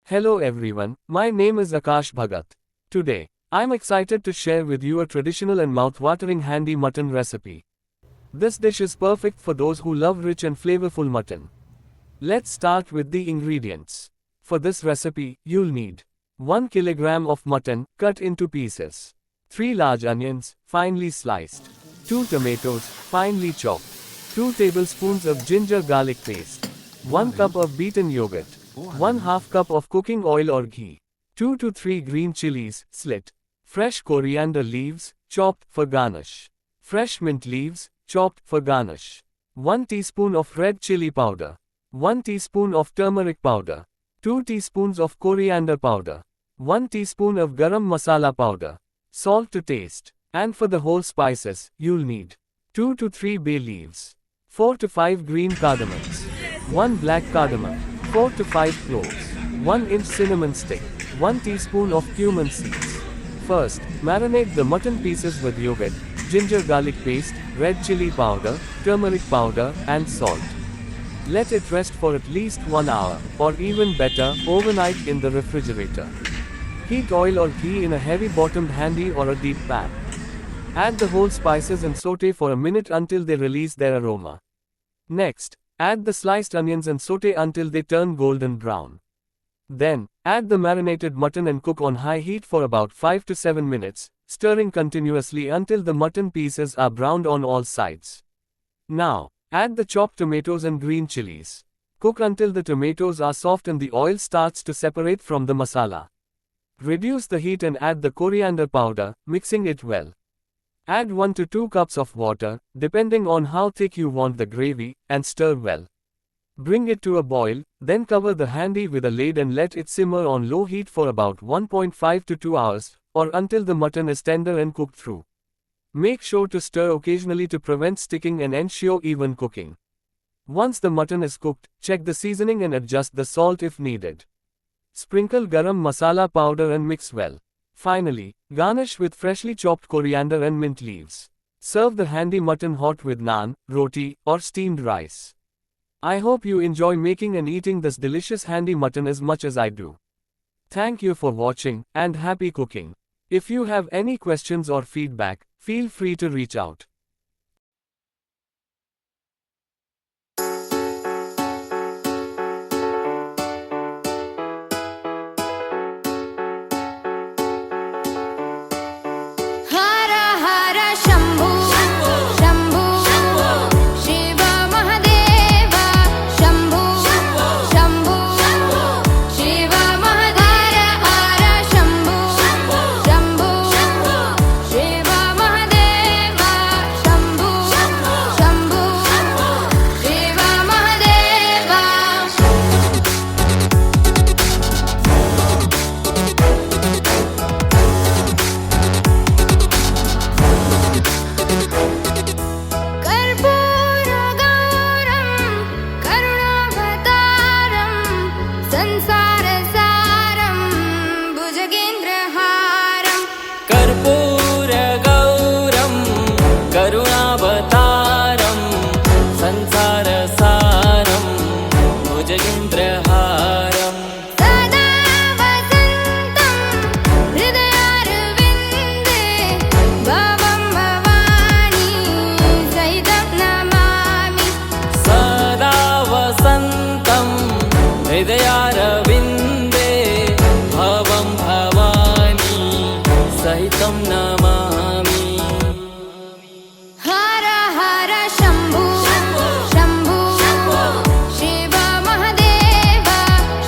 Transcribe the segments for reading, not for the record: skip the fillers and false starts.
Hello everyone, my name is Akash Bhagat. Today, I'm excited to share with you a traditional and mouth-watering handi mutton recipe. This dish is perfect for those who love rich and flavorful mutton. Let's start with the ingredients. For this recipe, you'll need 1 kilogram of mutton, cut into pieces. 3 large onions, finely sliced. 2 tomatoes, finely chopped. 2 tablespoons of ginger garlic paste. 1 cup of beaten yogurt. 1/2 cup of cooking oil or ghee. 2 to 3 green chilies, slit. Fresh coriander leaves, chopped for garnish. Fresh mint leaves, chopped for garnish. 1 teaspoon of red chili powder. 1 teaspoon of turmeric powder. 2 teaspoons of coriander powder. 1 teaspoon of garam masala powder. Salt to taste. And for the whole spices, you'll need 2 to 3 bay leaves. 4 to 5 green cardamoms. 1 black cardamom. 4 to 5 cloves. 1-inch cinnamon stick. 1 teaspoon of cumin seeds. First, marinate the mutton pieces with yogurt, ginger garlic paste, red chili powder, turmeric powder, and salt. Let it rest for at least 1 hour, or even better, overnight in the refrigerator. Heat oil or ghee in a heavy-bottomed handi or a deep pan. Add the whole spices and saute for a minute until they release their aroma. Next, add the sliced onions and saute until they turn golden brown. Then, add the marinated mutton and cook on high heat for about 5 to 7 minutes, stirring continuously until the mutton pieces are browned on all sides. Now, add the chopped tomatoes and green chilies. Cook until the tomatoes are soft and the oil starts to separate from the masala. Reduce the heat and add the coriander powder, mixing it well. Add 1 to 2 cups of water, depending on how thick you want the gravy, and stir well. Bring it to a boil, then cover the handi with a lid and let it simmer on low heat for about 1.5 to 2 hours, or until the mutton is tender and cooked through. Make sure to stir occasionally to prevent sticking and ensure even cooking. Once the mutton is cooked, check the seasoning and adjust the salt if needed. Sprinkle garam masala powder and mix well. Finally, garnish with freshly chopped coriander and mint leaves. Serve the handi mutton hot with naan, roti, or steamed rice. I hope you enjoy making and eating this delicious handi mutton as much as I do. Thank you for watching, and happy cooking. If you have any questions or feedback, feel free to reach out. करुणावतारं संसारसारं भुजगेन्द्रहारं सदा वसन्तं हृदयारविन्दे भवं भवानी सहितं नमामि सदा वसन्तं हृदयारविन्दे भवं भवानी सहितं नमामि हर हर शम्भो शम्भो शिव महादेव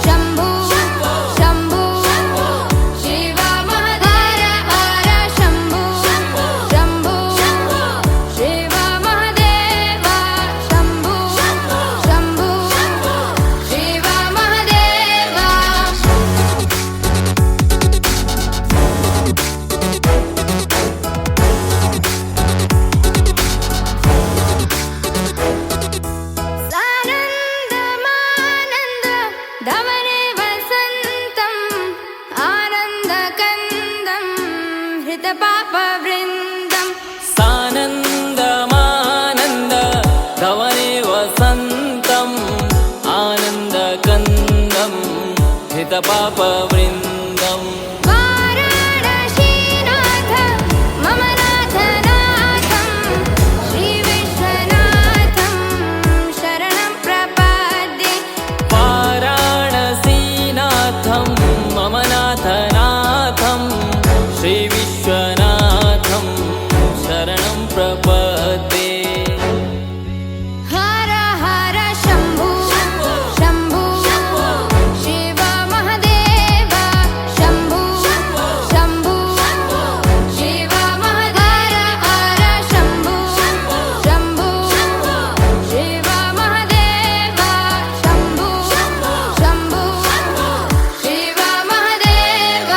शम्भो शम्भो शिव महादेव हर शम्भो शम्भो शिव महादेव शम्भो शम्भो शिव महादेव सकलपापवृन्दम् वाराणसीनाथ मम नाथनाथं श्रीविश्वनाथं शरणं प्रपद्ये वाराणसीनाथं मम नाथनाथं श्रीविश्वनाथं शरणं प्रपद्ये हर हर शम्भो शम्भो शिव महदेव शम्भो शम्भो शिव महदेव हर शम्भो शम्भो शिव महदेव शम्भो शम्भो शिव महदेव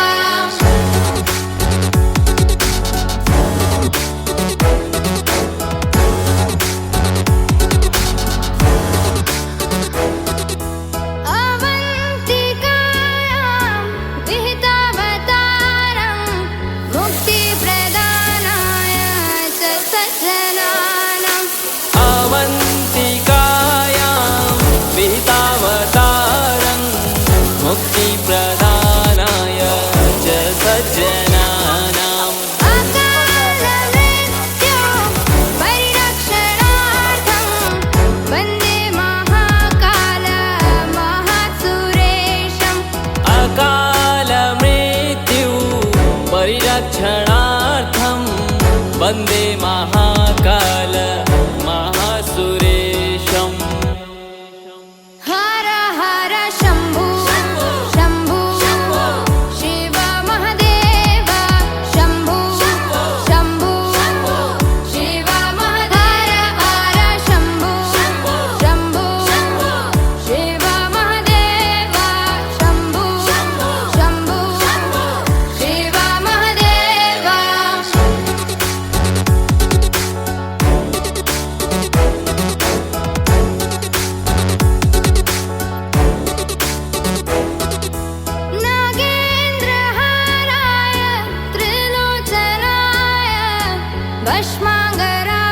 अवन्तिकायां विहितावतारं मुक्तिप्रदानाय च सज्जनानाम् अवन्तिकायां विहितावतारं मुक्तिप्रदानाय च सज्जनानाम् अकालमृत्यो परिरक्षणार्थं वन्दे महाकाल महासुरेशम् अकालमृत्यु परिरक्षणार्थं वन्दे महाकाल महासुरेशम् हर हर शम्भो शम्भो शिव महदेव शम्भो शम्भो शिव महदेव हर शम्भो शम्भो शिव महदेव शम्भो शम्भो शिव महदेव नागेन्द्रहाराय त्रिलोचनाय भस्माङ्गराय